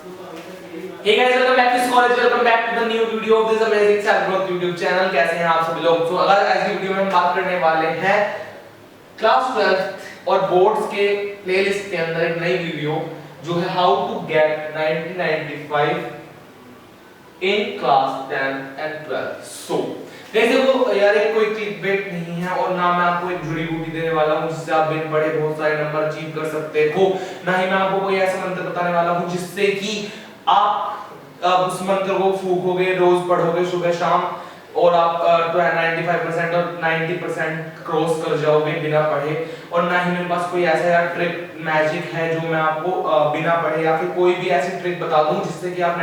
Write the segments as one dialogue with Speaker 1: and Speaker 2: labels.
Speaker 1: Hey guys, welcome back to college. Welcome back to the new video of this amazing self growth YouTube channel. कैसे हैं आप सभी लोग? तो अगर आज की वीडियो में हम बात करने वाले हैं क्लास 12 और बोर्ड्स के प्लेलिस्ट के अंदर एक नई वीडियो जो है how to get 1995 in class 10 and 12. So guys देखो यार, एक कोई क्लिकबेट नहीं है और ना मैं आपको एक जुड़ी बूटी देने वाला हूं जिससे आप बिन पढ़े बहुत सारे नंबर अचीव कर सकते हो, ना ही मैं आपको कोई ऐसा मंत्र बताने वाला हूं जिससे कि आप उस मंत्र को फूकोगे, रोज पढ़ोगे सुबह शाम और आप 95% और 90% क्रॉस कर जाओगे बिना पढ़े. और ना ही मेरे पास कोई ऐसा यार ट्रिक मैजिक है जो मैं आपको बिना पढ़े या फिर कोई भी ऐसी ट्रिक बता दूं जिससे कि आप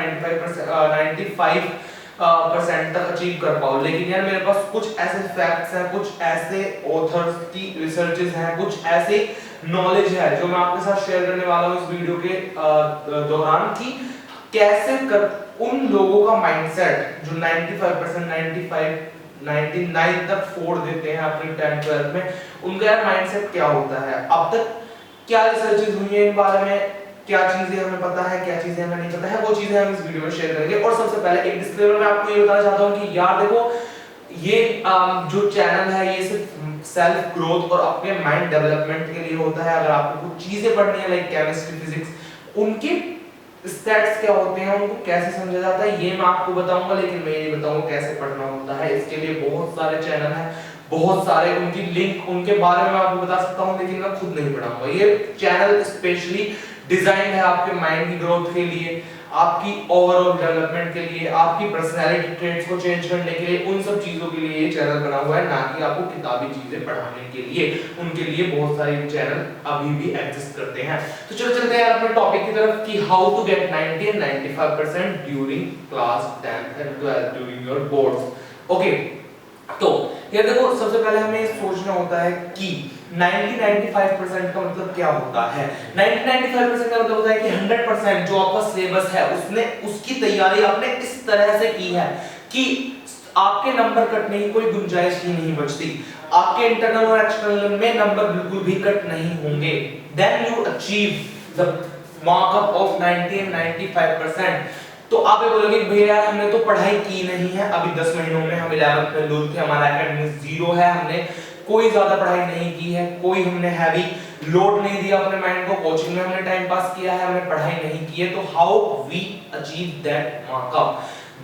Speaker 1: 95% तक अचीव कर पाओ. लेकिन यार मेरे पास कुछ ऐसे फैक्ट्स हैं, कुछ ऐसे ऑथर्स की रिसर्चेस हैं, कुछ ऐसे नॉलेज है जो मैं आपके साथ शेयर करने वाला हूं इस वीडियो के दौरान कि कैसे कर उन लोगों का माइंडसेट जो 95% 99 तक फोड़ देते हैं अपने 10 12 में, उनका यार माइंडसेट क्या होता है, अब तक क्या रिसर्चेस हुई है इन बारे में, क्या चीजें हमें पता है, क्या चीजें हमें नहीं पता है, वो चीजें हम इस वीडियो में शेयर करेंगे. और सबसे पहले एक डिस्क्लेमर मैं आपको ये बताना चाहता हूं कि यार देखो ये जो चैनल है ये सिर्फ सेल्फ ग्रोथ और अपने माइंड डेवलपमेंट के लिए होता है. अगर आपको कुछ चीजें पढ़नी है लाइक केमिस्ट्री, फिजिक्स, उनके स्टैट्स क्या होते हैं, उनको कैसे समझा जाता है, ये मैं आपको बताऊंगा. लेकिन मैं ये बताऊंगा कैसे पढ़ना होता है. इसके लिए बहुत सारे चैनल हैं, बहुत सारे उनकी लिंक, उनके बारे में मैं आपको बता सकता हूं, लेकिन मैं खुद नहीं पढ़ाऊंगा. ये चैनल स्पेशली डिजाइन है आपके माइंड की ग्रोथ के लिए, आपकी ओवरऑल डेवलपमेंट के लिए, आपकी पर्सनालिटी ट्रेट्स को चेंज करने के लिए, उन सब चीजों के लिए ये चैनल बना हुआ है, ना कि आपको किताबी चीजें पढ़ाने के लिए. उनके लिए बहुत सारे चैनल अभी भी एग्जिस्ट करते हैं. तो चलो चलते हैं अपने टॉपिक की तरफ कि how to get 90 and 95% during class 10 and 12 during your boards. Okay, तो ये देखो सबसे पहले हमें सोचना होता है कि 90-95% का मतलब क्या होता है. 90-95% का मतलब होता है कि 100% जो आपका सिलेबस है उसने उसकी तैयारी आपने इस तरह से की है कि आपके नंबर कटने की कोई गुंजाइश ही नहीं बचती. आपके इंटरनल और एक्सटर्नल में नंबर बिल्कुल भी कट नहीं होंगे. Then you achieve the markup of 90 and 95%. तो आप ये बोलोगे कि भैया यार हमने तो पढ़ाई की नहीं है, अभी 10 महीनों में हम 11th में लूज थे, हमारा एकेडमिक जीरो है, हमने कोई ज्यादा पढ़ाई नहीं की है, कोई हमने हैवी लोड नहीं दिया अपने माइंड को, कोचिंग में हमने टाइम पास किया है, हमने पढ़ाई नहीं की है. तो how we achieve that markup.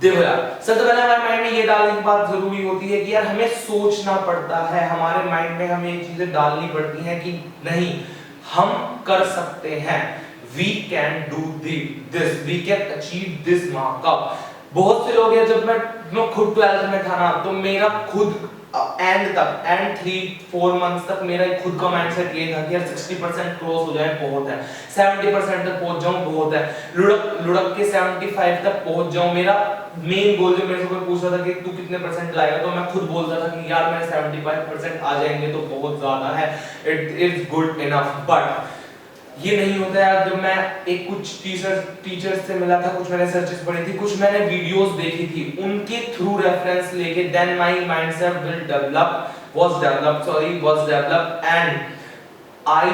Speaker 1: देखो यार सबसे पहले हमारे माइंड में ये डालने की बात जरूरी होती है कि यार हमें सोचना पड़ता है, हमारे माइंड में हमें ये चीजें डालनी पड़ती हैं कि नहीं हम कर सकते हैं, we can do this, we can achieve this markup. बहुत से लोग हैं, जब मैं खुद 12th में था ना तो मेरा खुद एंड 3-4 मंथ्स तक मेरा खुद का माइंडसेट ये था कि यार 60% क्रॉस हो जाए बहुत है, 70% तक पहुंच जाऊं बहुत है, लुढ़क के 75 तक पहुंच जाऊं. मेरा मेन गोल, जो मेरे से कोई पूछ रहा था कि तू कितने परसेंट लाएगा, तो मैं खुद बोलता था कि यार मेरे 75% आ जाएंगे तो बहुत ज्यादा है, it is good enough. But ये नहीं होता यार. जब मैं एक कुछ टीचर्स से मिला था, कुछ मैंने सर्चेस पढ़ी थी, कुछ मैंने वीडियोस देखी थी, उनके थ्रू रेफरेंस लेके then my mindset was developed and I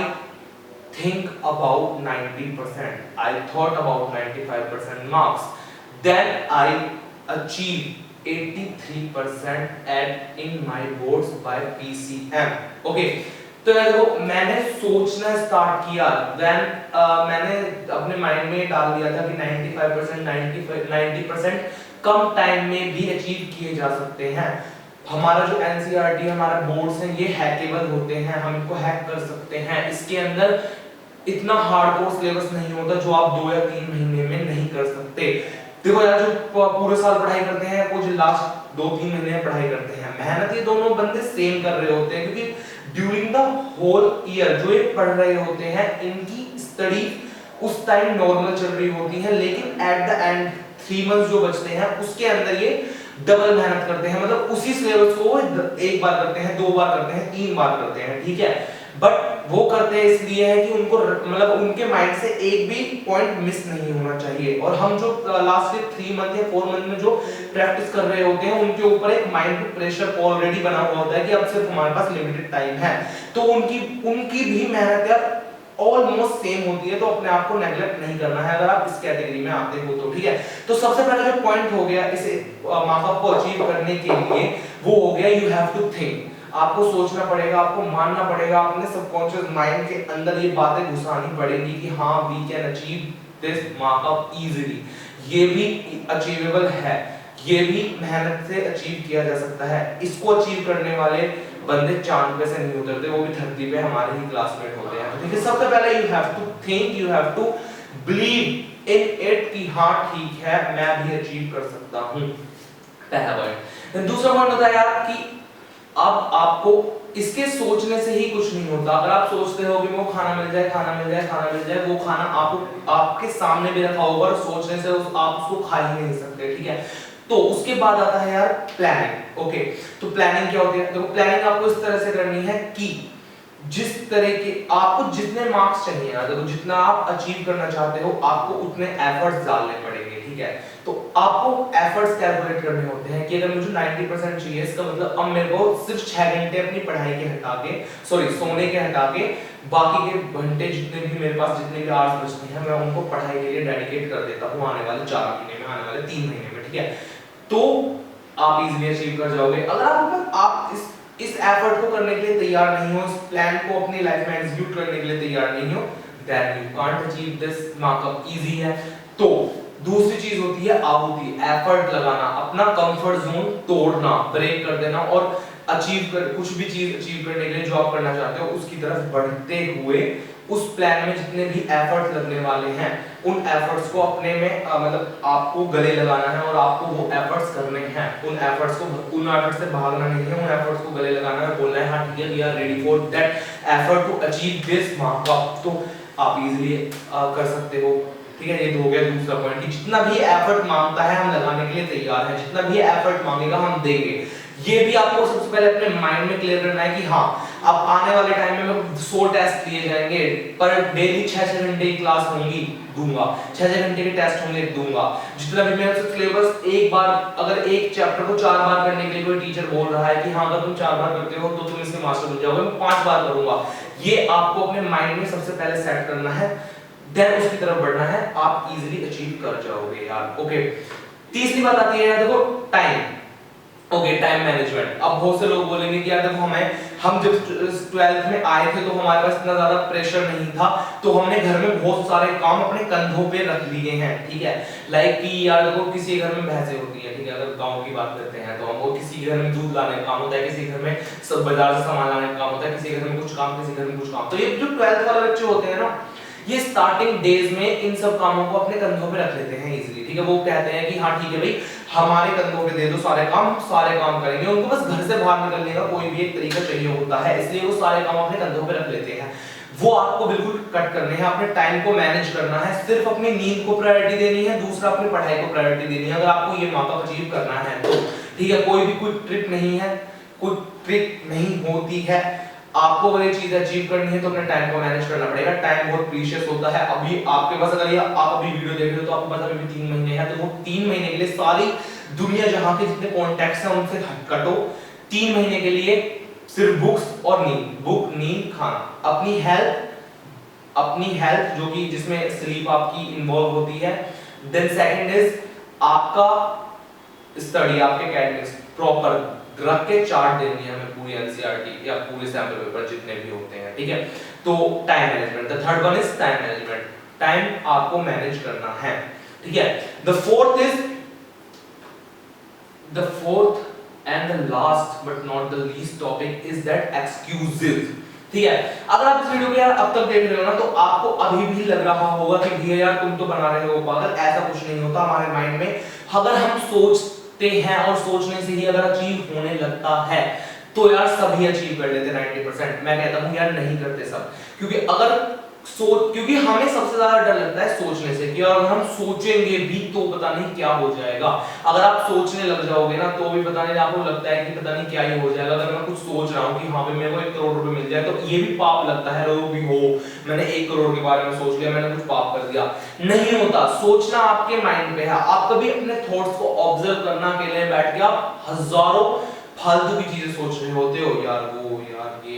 Speaker 1: think about 90%. I thought about 95% marks. Then I achieved 83% in my boards by PCM. Okay. तो यार देखो मैंने सोचना स्टार्ट किया, देन मैंने अपने माइंड में डाल दिया था कि 95% 90% कम टाइम में भी अचीव किए जा सकते हैं. हमारा जो एनसीईआरटी हमारा बोर्ड्स हैं ये हैकेबल होते हैं, हम इनको हैक कर सकते हैं. इसके अंदर इतना हार्डकोर सिलेबस नहीं होता जो आप 2 या 3 महीने में नहीं कर सकते. देखो यार जो पूरे साल पढ़ाई करते हैं, वो जो लास्ट 2-3 महीने में पढ़ाई करते हैं, मेहनत ये दोनों बंदे सेम कर रहे होते हैं, क्योंकि ड्यूरिंग द होल ईयर जो ये पढ़ रहे होते हैं इनकी स्टडी उस टाइम नॉर्मल चल रही होती है, लेकिन एट द एंड 3 मंथ्स जो बचते हैं उसके अंदर ये डबल मेहनत करते हैं. मतलब उसी सिलेबस को एक बार करते हैं, 2 बार करते हैं, 3 बार करते हैं, ठीक है. बट वो करते हैं इसलिए है कि उनको मतलब उनके माइंड से एक भी पॉइंट मिस नहीं होना चाहिए. और हम जो लास्ट के 3 मंथ या 4 मंथ में जो प्रैक्टिस कर रहे होते हैं उनके ऊपर एक माइंड पे प्रेशर ऑलरेडी बना हुआ होता है कि अब सिर्फ हमारे पास लिमिटेड टाइम है. तो उनकी भी मेहनत यार ऑलमोस्ट सेम होती है, तो अपने आप को नेग्लेक्ट नहीं करना है अगर आप इस कैटेगरी में आते हो तो, ठीक है। तो सबसे पहला जो पॉइंट हो गया इसे मार्कअप को अचीव करने के लिए, वो हो गया यू हैव टू थिंक। आपको सोचना पड़ेगा, आपको मानना पड़ेगा, अपने सबकॉन्शियस माइंड के अंदर ये बातें घुसानी पड़ेगी कि हाँ we can achieve this markup easily, ये भी अचीवेबल है, ये भी मेहनत से अचीव किया जा सकता है। इसको अचीव करने वाले बंदे चांद पे से नहीं उतरते, वो भी धरती पे हमारे ही क्लासमेट होते हैं। ठीक है, सबसे पहले you have to think, you have to believe in it कि हाँ ठीक है मैं भी अचीव कर सकता हूं, पहला पॉइंट। दूसरा पॉइंट होता है यार कि अब आपको इसके सोचने से ही कुछ नहीं होता। अगर आप सोचते हो कि वो खाना मिल जाए, खाना मिल जाए, खाना मिल जाए, वो खाना आपको आपके सामने भी रखा होगा और सोचने से आप उसको खा ही नहीं सकते, ठीक है। तो उसके बाद आता है यार प्लानिंग। ओके, तो प्लानिंग क्या होती है? देखो प्लानिंग आपको इस तरह से करनी है कि जिस तरह के आपको जितने मार्क्स चाहिए यार, देखो जितना आप अचीव करना चाहते हो आपको उतने एफर्ट्स डालने पड़ेंगे, ठीक है। तो आपको एफर्ट्स कैलकुलेट करने होते हैं कि अगर मुझे 90% चाहिए, इसका मतलब अब मेरे को सिर्फ 6 घंटे अपनी पढ़ाई के हटा के, सॉरी सोने के हटा के, बाकी के घंटे जितने भी मेरे पास जितने भी आवर्स बचते हैं मैं उनको पढ़ाई के लिए डेडिकेट कर देता हूँ आने वाले 4 महीने में, आने वाले 3 महीने में, ठीक है। तो आप इजीली अचीव कर जाओगे। अगर आप इस एफर्ट को करने के लिए तैयार नहीं हो, इस प्लान को अपनी लाइफ में एग्जीक्यूट करने के लिए तैयार नहीं हो, then you can't achieve this markup. Easy है। तो दूसरी चीज होती है आहुति, एफर्ट लगाना, अपना कंफर्ट जोन तोड़ना, ब्रेक कर देना और अचीव कर कुछ भी चीज अचीव करने के लिए जो आप करना चाहते हो उसकी तरफ बढ़ते हुए उस प्लान में जितने भी एफर्ट लगने वाले हैं उन एफर्ट्स को अपने में मतलब आपको गले लगाना है और आपको वो एफर्ट्स करने हैं। उन एफर्ट्स से भागना नहीं है, उन एफर्ट्स को गले लगाना है, बोलना है हाँ ठीक है we are ready for that effort to achieve this markup. तो आप इजीली कर सकते हो, ठीक है। ये तो हो गया दूसरा पॉइंट कि जितना भी एफर्ट मांगता है हम लगाने के लिए तैयार हैं, जितना भी एफर्ट मांगेगा हम देंगे। ये भी आपको सबसे पहले अपने माइंड में क्लियर करना है कि हाँ अब आने वाले टाइम में 100 टेस्ट लिए जाएंगे पर डेली 6-6 घंटे की क्लास होंगी, दूंगा 6-6 घंटे के टेस्ट होंगे, दूंगा। जितना भी मेरा सिलेबस एक बार अगर एक चैप्टर को 4 बार करने के लिए कोई टीचर बोल रहा है कि हाँ अगर तुम 4 बार करते हो तो तुम इसके मास्टर बन जाओगे, मैं 5 बार करूंगा। ये आपको अपने माइंड में सबसे पहले सेट करना है, देन उसकी तरफ बढ़ना है, आप इजीली अचीव कर जाओगे यार। ओके, तीसरी बात आती है यार देखो टाइम। Okay, time management. अब बहुत से लोग बोलेंगे कि यार देखो हम जब 12th में आए थे तो हमारे पास इतना ज्यादा प्रेशर नहीं था, तो हमने घर में बहुत सारे काम अपने कंधों पे रख लिए हैं, ठीक है। लाइक कि यार देखो किसी घर में भैंसें होती है, ठीक है, अगर गांव की बात करते हैं तो हमको किसी घर में दूध लाने का काम होता है, किसी घर में सब बाजार से सामान लाने का काम होता है, किसी घर में कुछ काम, किसी घर में कुछ काम। तो ये जो 12th वाले बच्चे होते हैं ना, ये स्टार्टिंग डेज में इन सब कामों को अपने कंधों पे रख लेते हैं इजीली, ठीक है। वो कहते हैं कि हाँ ठीक है भाई हमारे कंधों पे दे दो सारे काम करेंगे। उनको बस घर से बाहर निकलने का कोई भी एक तरीका चाहिए होता है, इसलिए वो सारे काम अपने कंधों पे रख लेते हैं। वो आपको बिल्कुल कट करने हैं, अपने टाइम को मैनेज करना है, सिर्फ अपनी नींद को प्रायोरिटी देनी है, दूसरा अपनी पढ़ाई को प्रायोरिटी देनी है। अगर आपको ये मार्कअप अचीव करना है तो ठीक है, कोई भी क्विक ट्रिक नहीं है, क्विक ट्रिक नहीं होती है। आपको अगर ये चीज अचीव करनी है तो अपने टाइम को मैनेज करना पड़ेगा। टाइम बहुत प्रीशियस होता है। अभी आपके पास अगर ये आप अभी वीडियो देख रहे हो तो आपके पास अभी भी 3 महीने हैं, तो वो 3 महीने के लिए सारी दुनिया जहां के जितने कॉन्टैक्ट्स हैं उनसे कटो। 3 महीने के लिए सिर्फ बुक्स और नींद, बुक, नींद, खाना, अपनी हेल्थ जो कि जिसमें स्लीप आपकी इन्वॉल्व होती है। देन सेकंड इज आपका स्टडी, आपके एकेडमिक्स प्रॉपर रख के चार्ट देनी है हमें पूरी एनसीईआरटी या पूरे सैंपल पेपर जितने भी होते हैं, ठीक है। तो time management, the third one is time management, time आपको मैनेज करना है, ठीक है। The fourth and the last but not the least topic is that excuses, ठीक है। अगर आप इस वीडियो को यार अब तक देख रहे हो ना तो आपको अभी भी लग रहा होगा कि भैया यार तुम तो बना रहे हो पागल, ऐसा कुछ नहीं होता हमारे माइंड में। अगर हम सोचते हैं और सोचने से ही अगर अचीव होने लगता है तो यार सभी अचीव कर लेते 90%। मैं कहता हूं यार नहीं करते सब, क्योंकि हमें सबसे ज्यादा डर लगता है सोचने से कि अगर हम सोचेंगे भी तो पता नहीं क्या हो जाएगा। अगर आप सोचने लग जाओगे ना तो भी पता नहीं, आपको लगता है कि पता नहीं क्या ही हो जाएगा। अगर मैं कुछ सोच रहा हूँ कि हाँ भाई मेरे को 1 करोड़ रुपए मिल जाए तो ये भी पाप लगता है लोगों भी हो, मैंने 1 करोड़ के बारे में सोच लिया, मैंने कुछ पाप कर दिया। नहीं होता, सोचना आपके माइंड पे है। आप कभी अपने थॉट्स को ऑब्जर्व करना के लिए बैठ के आप हजारों फालतू की चीजें सोच रहे होते हो, यार वो यार ये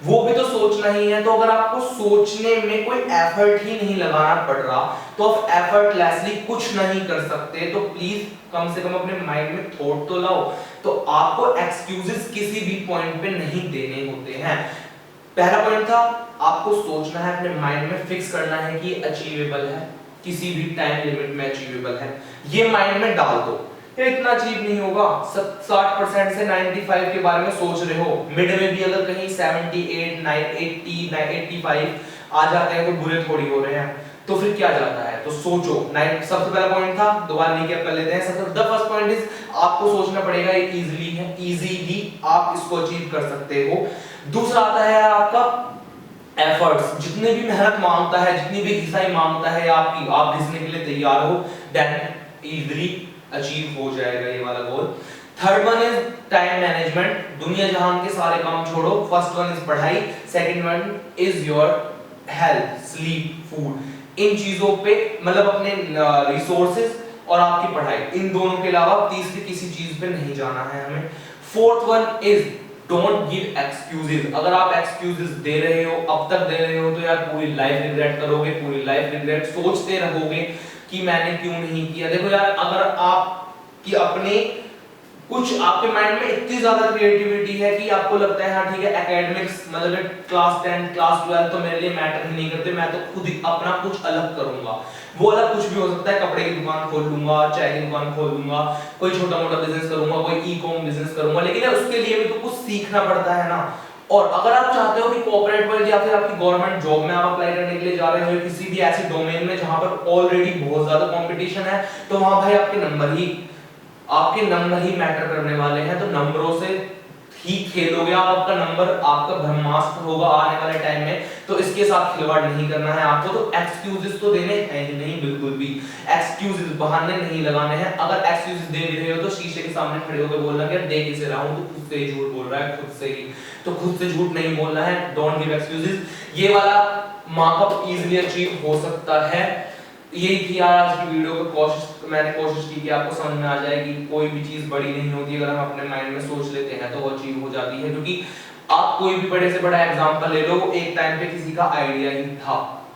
Speaker 1: वो भी तो सोचना ही है। तो अगर आपको सोचने में कोई एफर्ट ही नहीं लगाना पड़ रहा तो आप एफर्टलेसली कुछ नहीं कर सकते, तो प्लीज कम से कम अपने माइंड में थॉट तो लाओ। तो आपको एक्सक्यूजेस किसी भी पॉइंट पे नहीं देने होते हैं। पहला पॉइंट था, आपको सोचना है, अपने माइंड में फिक्स करना है कि अचीवेबल है, किसी भी टाइम लिमिट में अचीवेबल है, ये माइंड में डाल दो। ये इतना अचीव नहीं होगा, 60% से 95 के बारे में सोच रहे हो, मिड में भी अगर कहीं 78, 80, 85 आ जाते हैं तो बुरे थोड़ी हो रहे हैं, तो फिर क्या जाता है। तो सोचो। सबसे पहला पॉइंट था, दोबारा रिकैप कर लेते हैं। सबसे द फर्स्ट पॉइंट इज, आपको सोचना पड़ेगा, ये इजीली है, इजीली आप इसको अचीव कर सकते हो। दूसरा आता है आपका एफर्ट्स, जितने भी मेहनत मांगता है, जितनी भी घिसाई मांगता है आपकी, आप घिसने के लिए तैयार हो, देन इजीली अचीव हो जाएगा ये वाला goal. Third one is time management, दुनिया जहां के सारे काम छोड़ो। फर्स्ट वन इज पढ़ाई, second one is your health, sleep, food. इन चीजों पे मतलब अपने रिसोर्सेज और आपकी पढ़ाई, इन दोनों के अलावा तीसरी किसी चीज पे नहीं जाना है हमें। Fourth one is don't give excuses. अगर आप एक्सक्यूजेस दे रहे हो, अब तक दे रहे हो, तो यार पूरी लाइफ रिग्रेट करोगे, पूरी लाइफ रिग्रेट सोचते रहोगे कि मैंने क्यों नहीं किया। देखो यार, अगर आप कि अपने कुछ आपके माइंड में इतनी ज्यादा क्रिएटिविटी है कि आपको लगता है हाँ ठीक है, एकेडमिक्स मतलब क्लास 10 क्लास 12 तो मेरे लिए मैटर ही नहीं करते, मैं तो खुद ही अपना कुछ अलग करूंगा। वो अलग कुछ भी हो सकता है, कपड़े की दुकान खोल लूंगा, चाय की दुकान खोल लूंगा, कोई छोटा मोटा बिजनेस करूंगा, कोई ई कॉम बिजनेस करूंगा, लेकिन उसके लिए भी तो कुछ सीखना पड़ता है ना। और अगर आप चाहते हो कि कॉर्पोरेट वर्ल्ड या फिर आपकी गवर्नमेंट जॉब में आप अप्लाई करने के लिए जा रहे हो, किसी भी ऐसे डोमेन में जहां पर ऑलरेडी बहुत ज्यादा कंपटीशन है, तो वहां भाई आपके नंबर ही मैटर करने वाले हैं। तो नंबरों से ही खेलोगे आप, आपका नंबर आपका ब्रह्मास्त्र होगा आने वाले टाइम में, तो इसके साथ खिलवाड़ नहीं करना है आपको। तो एक्सक्यूजेस तो देने हैं ही नहीं, बिल्कुल भी एक्सक्यूजेस, बहाने नहीं लगाने हैं। अगर एक्सक्यूजेस दे भी रहे हो तो शीशे के सामने खड़े होकर बोलना कि देख इसे रहा हूं, तो खुद से ही झूठ बोल रहा है, खुद से ही। तो खुद से झूठ नहीं बोलना है, डोंट गिव एक्सक्यूजेस। ये वाला मार्कअप इजीली अचीव हो सकता है। यही थी आज की वीडियो को, मैंने कोशिश की कि आपको समझ में आ जाए कि कोई भी चीज बड़ी नहीं होती, अगर हम अपने माइंड में सोच लेते हैं तो वो अचीव हो जाती है। क्योंकि आप कोई भी बड़े से बड़ा एग्जांपल ले लो, एक टाइम पे किसी का आइडिया ही था,